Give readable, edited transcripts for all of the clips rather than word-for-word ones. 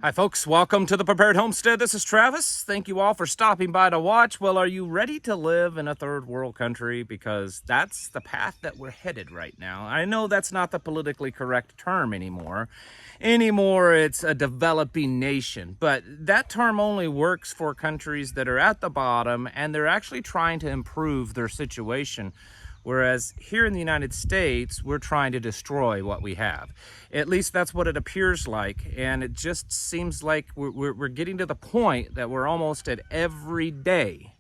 Hi folks, welcome to the Prepared Homestead. This is Travis. Thank you all for stopping by to watch. Well, are you ready to live in a third world country? Because that's the path that we're headed right now. I know that's not the politically correct term anymore. Anymore, it's a developing nation. But that term only works for countries that are at the bottom and they're actually trying to improve their situation. Whereas here in the United States, we're trying to destroy what we have. At least that's what it appears like. And it just seems like we're getting to the point that we're almost at every day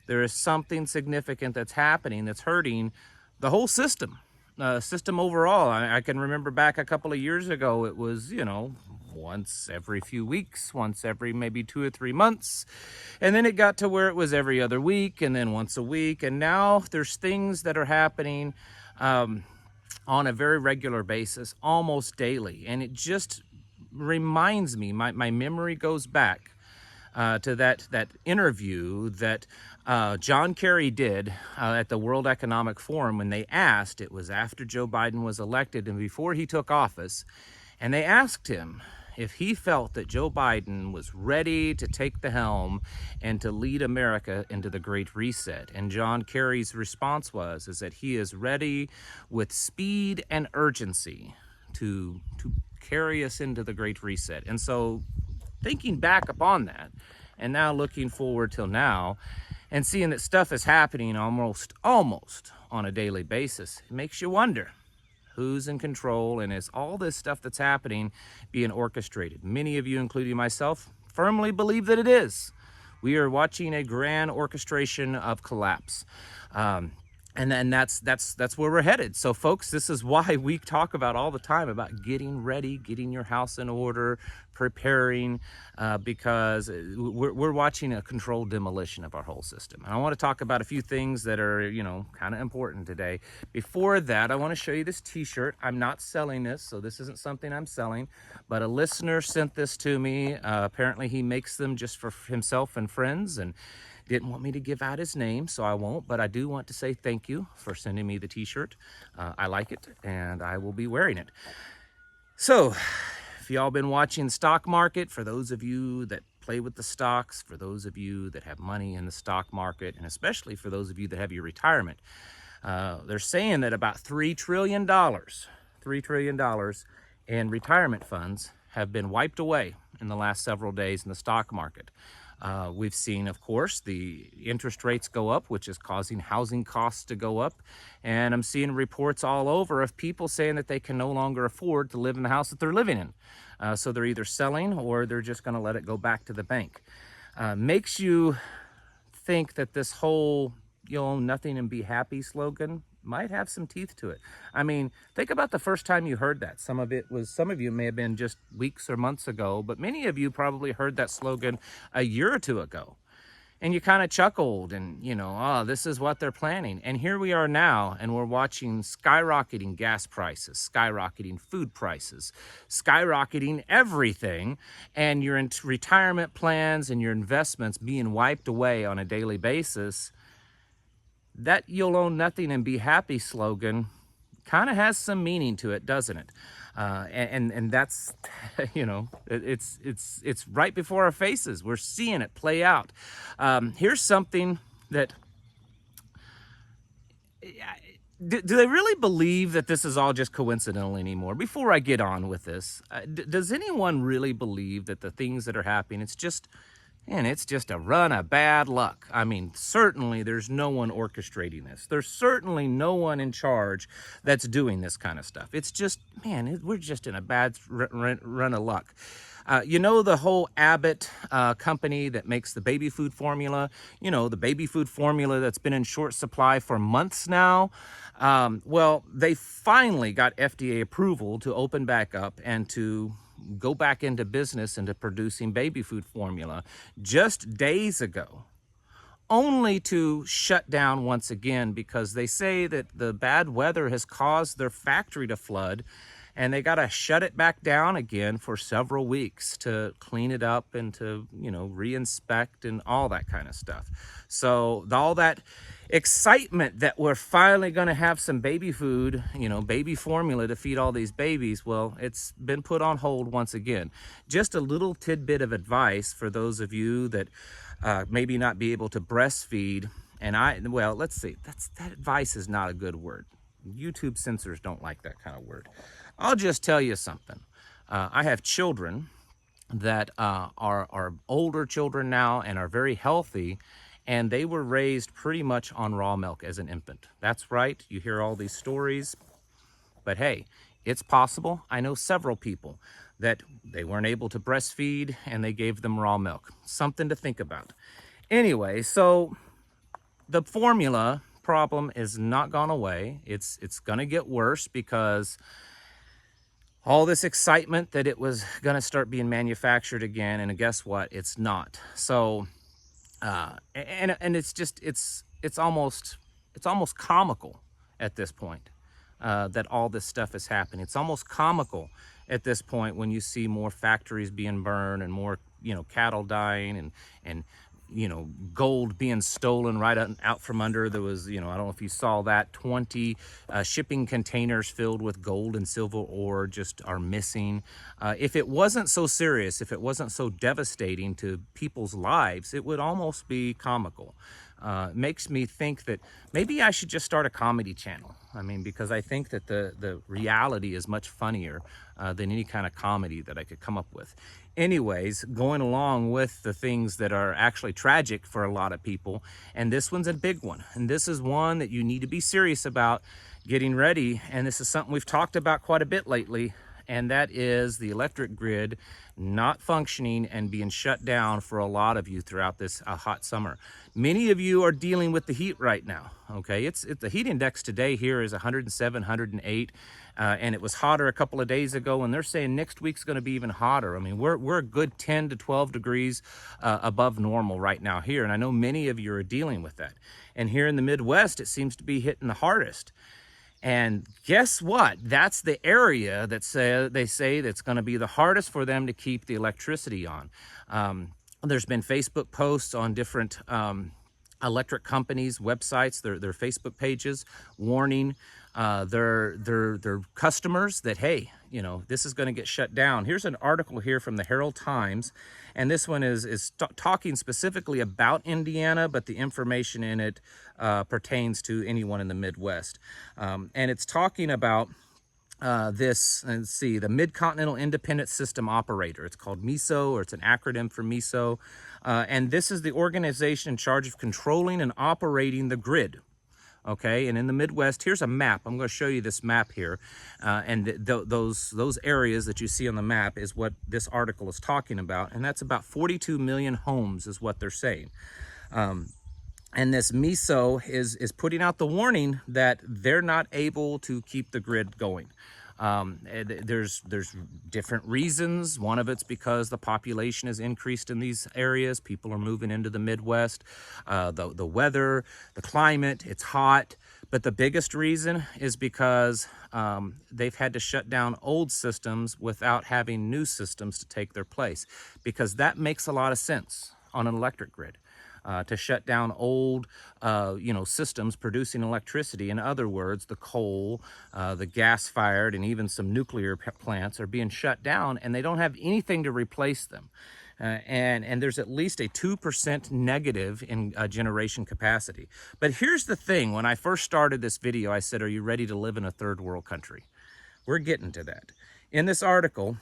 there is something significant that's happening that's hurting the whole system. System overall. I can remember back a couple of years ago, it was, once every few weeks, once every maybe 2 or 3 months. And then it got to where it was every other week and then once a week. And now there's things that are happening on a very regular basis, almost daily. And it just reminds me, my memory goes back to that interview that John Kerry did at the World Economic Forum when they asked, it was after Joe Biden was elected and before he took office, and they asked him if he felt that Joe Biden was ready to take the helm and to lead America into the Great Reset. And John Kerry's response is that he is ready with speed and urgency to carry us into the Great Reset. And so thinking back upon that and now looking forward till now and seeing that stuff is happening almost on a daily basis, it makes you wonder who's in control and is all this stuff that's happening being orchestrated. Many of you, including myself, firmly believe that it is. We are watching a grand orchestration of collapse. And then that's where we're headed. So folks, this is why we talk about all the time about getting ready, getting your house in order, preparing, because we're watching a controlled demolition of our whole system. And I want to talk about a few things that are, kind of important today. Before that, I want to show you this t-shirt. I'm not selling this, so this isn't something I'm selling, but a listener sent this to me. Apparently he makes them just for himself and friends, and didn't want me to give out his name, so I won't, but I do want to say thank you for sending me the t-shirt. I like it, and I will be wearing it. So, if y'all been watching the stock market, for those of you that play with the stocks, for those of you that have money in the stock market, and especially for those of you that have your retirement, they're saying that about $3 trillion in retirement funds have been wiped away in the last several days in the stock market. We've seen, of course, the interest rates go up, which is causing housing costs to go up. And I'm seeing reports all over of people saying that they can no longer afford to live in the house that they're living in. So they're either selling or they're just going to let it go back to the bank. Makes you think that this whole "you'll own nothing and be happy" slogan might have some teeth to it. I mean, think about the first time you heard that. Some of you may have been just weeks or months ago, but many of you probably heard that slogan a year or two ago. And you kind of chuckled and, this is what they're planning. And here we are now, and we're watching skyrocketing gas prices, skyrocketing food prices, skyrocketing everything, and your retirement plans and your investments being wiped away on a daily basis. That "you'll own nothing and be happy" slogan kind of has some meaning to it, doesn't it? And that's, it's right before our faces. We're seeing it play out. Here's something that, do they really believe that this is all just coincidental anymore? Before I get on with this, does anyone really believe that the things that are happening, it's just a run of bad luck? I mean, certainly there's no one orchestrating this. There's certainly no one in charge that's doing this kind of stuff. It's just, we're just in a bad run of luck. The whole Abbott company that makes the baby food formula, the baby food formula that's been in short supply for months now. Well, they finally got FDA approval to open back up and to go back into business into producing baby food formula just days ago, only to shut down once again because they say that the bad weather has caused their factory to flood and they got to shut it back down again for several weeks to clean it up and to, reinspect and all that kind of stuff. So all that excitement that we're finally going to have some baby food, baby formula to feed all these babies, well, it's been put on hold once again. Just a little tidbit of advice for those of you that maybe not be able to breastfeed. Well, let's see, that advice is not a good word. YouTube censors don't like that kind of word. I'll just tell you something. I have children that are older children now and are very healthy, and they were raised pretty much on raw milk as an infant. That's right, you hear all these stories, but hey, it's possible. I know several people that they weren't able to breastfeed and they gave them raw milk. Something to think about. Anyway, so the formula problem is not gone away. It's gonna get worse because all this excitement that it was gonna start being manufactured again, and guess what? It's not. So, and it's almost comical at this point that all this stuff is happening. It's almost comical at this point when you see more factories being burned and more cattle dying and gold being stolen right out from under. There was, I don't know if you saw that, 20 shipping containers filled with gold and silver ore just are missing. If it wasn't so serious, if it wasn't so devastating to people's lives, it would almost be comical. It makes me think that maybe I should just start a comedy channel. I mean, because I think that the reality is much funnier than any kind of comedy that I could come up with. Anyways, going along with the things that are actually tragic for a lot of people, and this one's a big one, and this is one that you need to be serious about getting ready, and this is something we've talked about quite a bit lately, and that is the electric grid not functioning and being shut down for a lot of you throughout this hot summer. Many of you are dealing with the heat right now, okay? The heat index today here is 107, 108, and it was hotter a couple of days ago, and they're saying next week's gonna be even hotter. I mean, we're a good 10 to 12 degrees above normal right now here, and I know many of you are dealing with that. And here in the Midwest, it seems to be hitting the hardest. And guess what? That's the area that they say that's going to be the hardest for them to keep the electricity on. There's been Facebook posts on different electric companies' websites, their Facebook pages, warning their customers that, hey, this is going to get shut down. Here's an article here from the Herald Times, and this one is talking specifically about Indiana, but the information in it pertains to anyone in the Midwest. And it's talking about the Mid-Continental Independent System Operator. It's called MISO, or it's an acronym for MISO. And this is the organization in charge of controlling and operating the grid. Okay, and in the Midwest, here's a map. I'm going to show you this map here, and those areas that you see on the map is what this article is talking about, and that's about 42 million homes is what they're saying. And this MISO is putting out the warning that they're not able to keep the grid going. There's different reasons. One of it's because the population has increased in these areas. People are moving into the Midwest. The weather, the climate, it's hot. But the biggest reason is because they've had to shut down old systems without having new systems to take their place. Because that makes a lot of sense on an electric grid. To shut down old, systems producing electricity. In other words, the coal, the gas-fired, and even some nuclear plants are being shut down, and they don't have anything to replace them. And there's at least a 2% negative in generation capacity. But here's the thing. When I first started this video, I said, are you ready to live in a third world country? We're getting to that. In this article,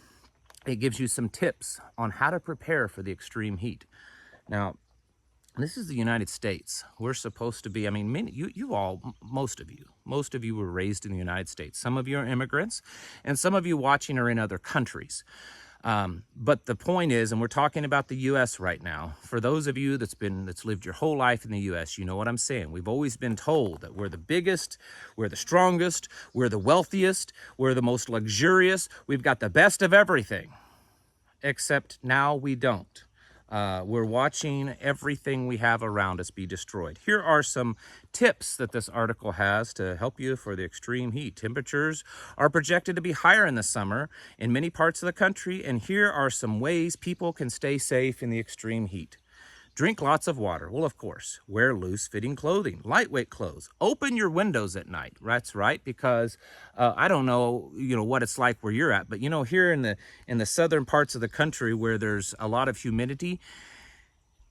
it gives you some tips on how to prepare for the extreme heat. Now, this is the United States. We're supposed to be, most of you were raised in the United States. Some of you are immigrants, and some of you watching are in other countries. But the point is, and we're talking about the U.S. right now, for those of you that's lived your whole life in the U.S., you know what I'm saying. We've always been told that we're the biggest, we're the strongest, we're the wealthiest, we're the most luxurious, we've got the best of everything. Except now we don't. We're watching everything we have around us be destroyed. Here are some tips that this article has to help you for the extreme heat. Temperatures are projected to be higher in the summer in many parts of the country, and here are some ways people can stay safe in the extreme heat. Drink lots of water. Well, of course, wear loose-fitting clothing, lightweight clothes. Open your windows at night. That's right, because I don't know, what it's like where you're at, but here in the southern parts of the country where there's a lot of humidity,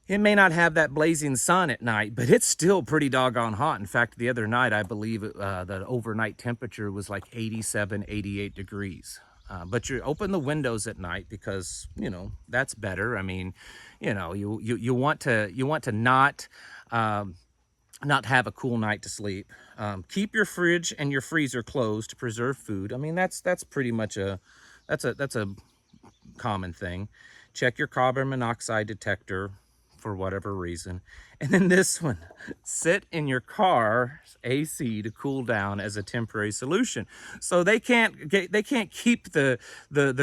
it may not have that blazing sun at night, but it's still pretty doggone hot. In fact, the other night, I believe the overnight temperature was like 87, 88 degrees. But you open the windows at night because, that's better. I mean, you want to not have a cool night to sleep. Keep your fridge and your freezer closed to preserve food. I mean, that's pretty much that's a common thing. Check your carbon monoxide detector for whatever reason. And then this one, sit in your car's AC to cool down as a temporary solution. So they can't keep the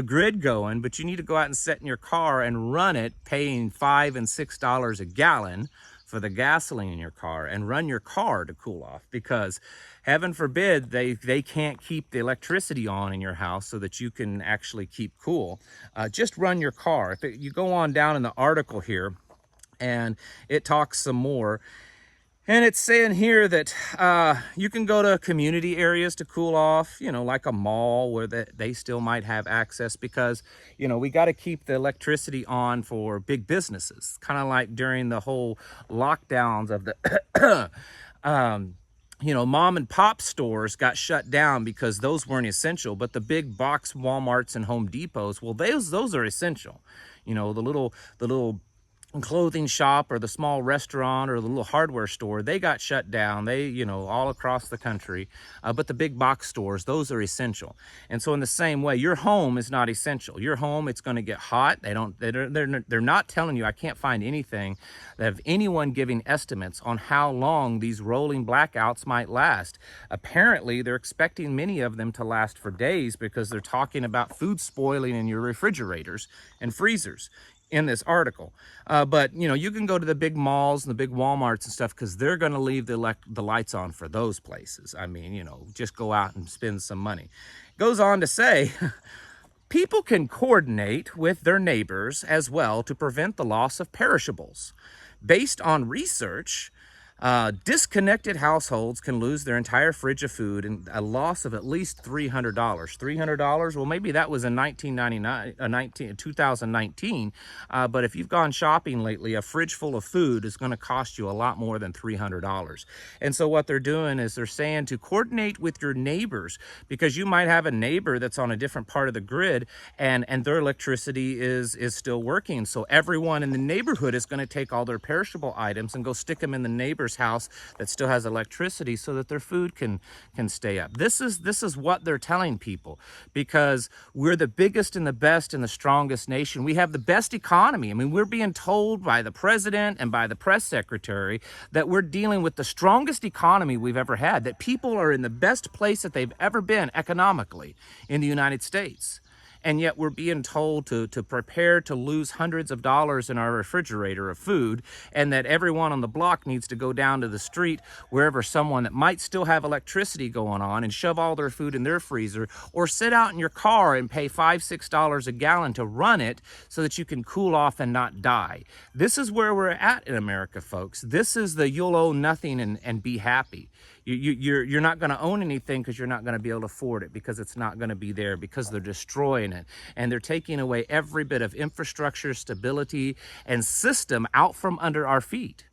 grid going, but you need to go out and sit in your car and run it, paying $5 and $6 a gallon for the gasoline in your car, and run your car to cool off, because heaven forbid they can't keep the electricity on in your house so that you can actually keep cool. Just run your car. If you go on down in the article here, and it talks some more, and it's saying here that you can go to community areas to cool off, like a mall where they still might have access, because, we got to keep the electricity on for big businesses, kind of like during the whole lockdowns of the mom and pop stores got shut down because those weren't essential, but the big box Walmarts and Home Depots, well, those are essential. The little clothing shop or the small restaurant or the little hardware store, they got shut down. They, all across the country. But the big box stores, those are essential. And so in the same way, your home is not essential. Your home, it's going to get hot. They're not telling you. I can't find anything that of anyone giving estimates on how long these rolling blackouts might last. Apparently, they're expecting many of them to last for days, because they're talking about food spoiling in your refrigerators and freezers in this article. But you can go to the big malls and the big Walmarts and stuff, because they're going to leave the lights on for those places. I mean, just go out and spend some money. It goes on to say, people can coordinate with their neighbors as well to prevent the loss of perishables. Based on research, disconnected households can lose their entire fridge of food and a loss of at least $300. $300? Well, maybe that was in 2019. But if you've gone shopping lately, a fridge full of food is going to cost you a lot more than $300. And so what they're doing is they're saying to coordinate with your neighbors, because you might have a neighbor that's on a different part of the grid, and their electricity is still working. So everyone in the neighborhood is going to take all their perishable items and go stick them in the neighbor's house that still has electricity, so that their food can stay up. This is what they're telling people, because we're the biggest and the best and the strongest nation. We have the best economy. I mean, we're being told by the president and by the press secretary that we're dealing with the strongest economy we've ever had, that people are in the best place that they've ever been economically in the United States. And yet we're being told to prepare to lose hundreds of dollars in our refrigerator of food, and that everyone on the block needs to go down to the street, wherever someone that might still have electricity going on, and shove all their food in their freezer, or sit out in your car and pay $5, $6 a gallon to run it so that you can cool off and not die. This is where we're at in America, folks. This is the you'll own nothing and be happy. You're not going to own anything because you're not going to be able to afford it, because it's not going to be there, because they're destroying it. And they're taking away every bit of infrastructure, stability, and system out from under our feet.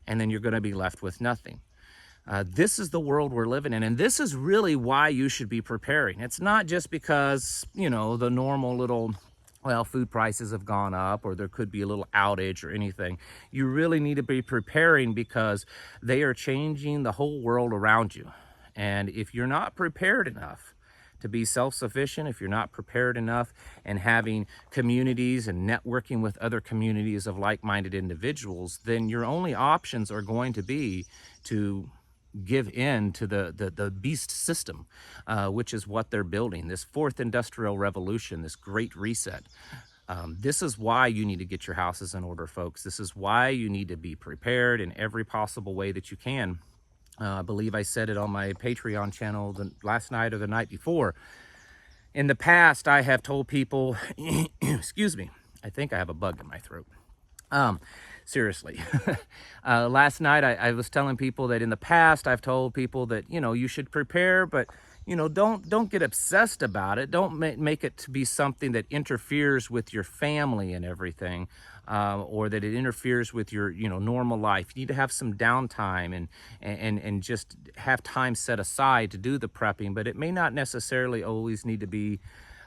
And then you're going to be left with nothing. This is the world we're living in. And this is really why you should be preparing. It's not just because, the normal little, food prices have gone up, or there could be a little outage or anything. You really need to be preparing, because they are changing the whole world around you. And if you're not prepared enough to be self-sufficient, if you're not prepared enough and having communities and networking with other communities of like-minded individuals, then your only options are going to be to give in to the beast system, which is what they're building, this fourth industrial revolution, this great reset. This is why you need to get your houses in order, folks. This is why you need to be prepared in every possible way that you can. I believe I said it on my Patreon channel last night or the night before. In the past, I have told people, excuse me, I think I have a bug in my throat. Seriously. Last night I was telling people that in the past I've told people that, you should prepare, but don't get obsessed about it. Don't make it to be something that interferes with your family and everything, or that it interferes with your normal life. You need to have some downtime and just have time set aside to do the prepping, but it may not necessarily always need to be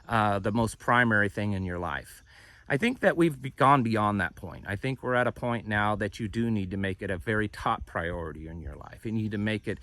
the most primary thing in your life. I think that we've gone beyond that point. I think we're at a point now that you do need to make it a very top priority in your life. You need to make it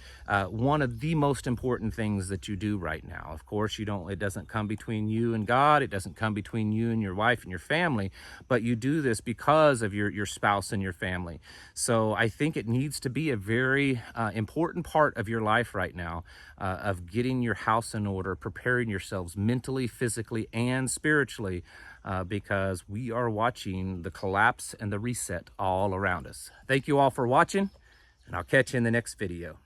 one of the most important things that you do right now. Of course, it doesn't come between you and God. It doesn't come between you and your wife and your family, but you do this because of your spouse and your family. So I think it needs to be a very important part of your life right now, of getting your house in order, preparing yourselves mentally, physically, and spiritually, because we are watching the collapse and the reset all around us. Thank you all for watching, and I'll catch you in the next video.